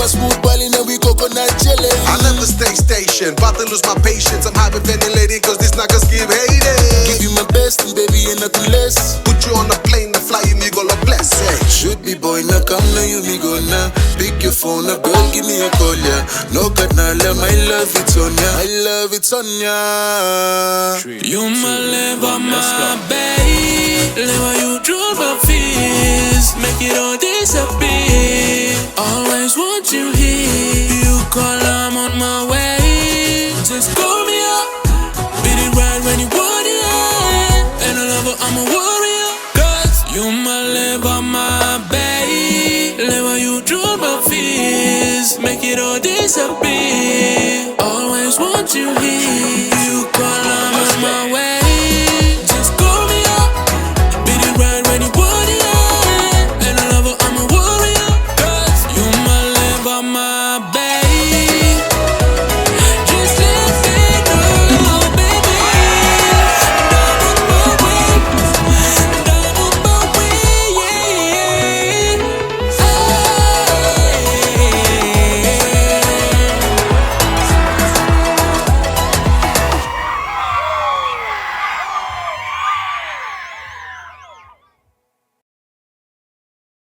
a smooth balling and we coconut jelly. I never stay stationed, about to lose my patience. I'm hyperventilating cause these niggas keep hating. Give you my best, baby, and nothing less. Put you on a plane to fly you, me go la bless. Hey. Should be boy, now come now you me go now. Pick your phone up, girl, give me a call, yeah. No canala, my love, it's on ya. I love it's on ya. You my liver, my babe. Liver, you drool my fears. Make it all disappear. Always want you here. You call, I'm on my way. Just call me up. Beat it right when you want it. And a lover, I'm a warrior. Cause you my liver, my babe. Liver, you drool my fears. Make it all disappear. Always want you here.